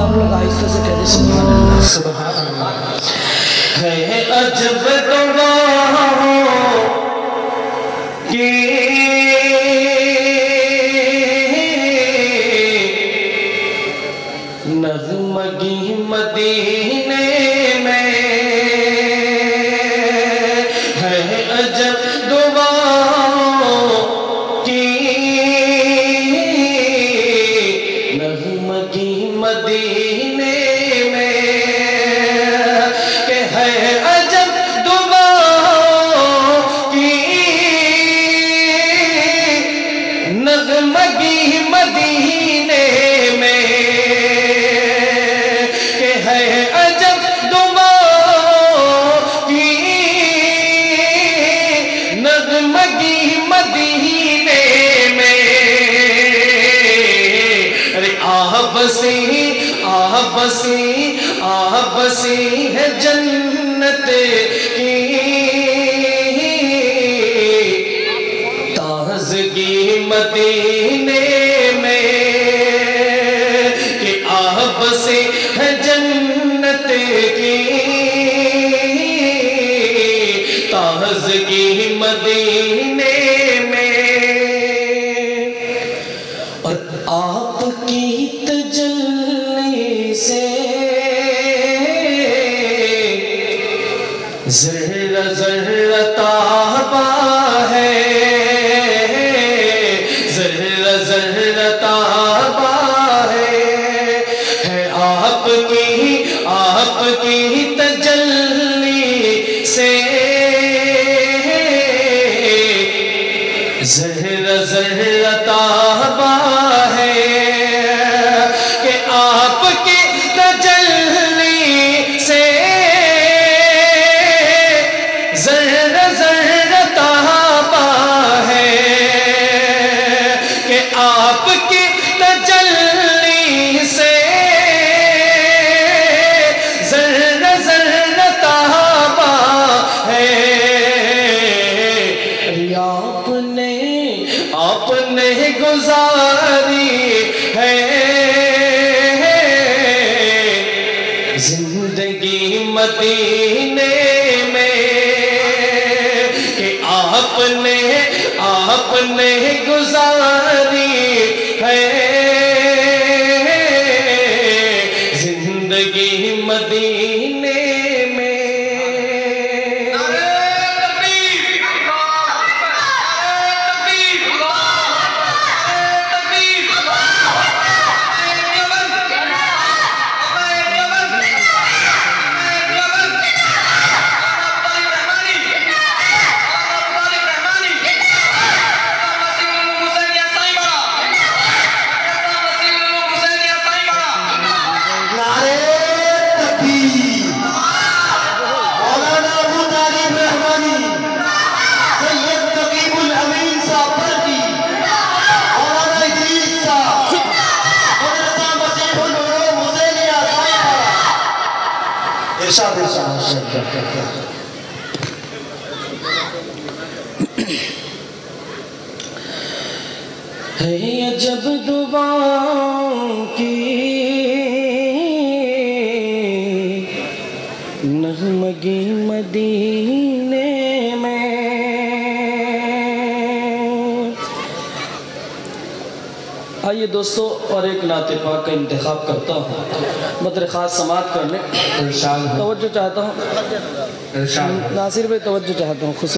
آپ لوگ آہستہ سے کہتے سبحان اللہ سبحان اللہ ہے عجب دعاؤں کی نغمگی مدینے میں ہے عجب دعاؤں کی نغمگی مدینے میں کہ ہے عجب دعاؤں کی نغمگی مدینے میں بسی ہے جنت کی تازگی مدینے میں کہ بسی ہے جنت کی تازگی مدینے میں اور آپ کی تجلی سے ذرہ ذرہ تابہ ہے ذرہ ذرہ تابہ ہے آپ کی تجلی سے ذرہ ذرہ تابہ ہے کہ آپ کی تجلی سے ذرہ ذرہ تابہ ہے کہ آپ کی تجلی سے ذرہ ذرہ تابہ ہے آپ نے گزاری ہے زندگی مدینے آپ نے گزاری ہے زندگی مدینے میں ہے عجب دعاؤں کی نغمگی مدینے میں آئیے دوستو اور ایک نعت پاک کا انتخاب کرتا ہوں مطلب خاص سماعت کرنے توجہ چاہتا ہوں ناصر بھائی توجہ چاہتا ہوں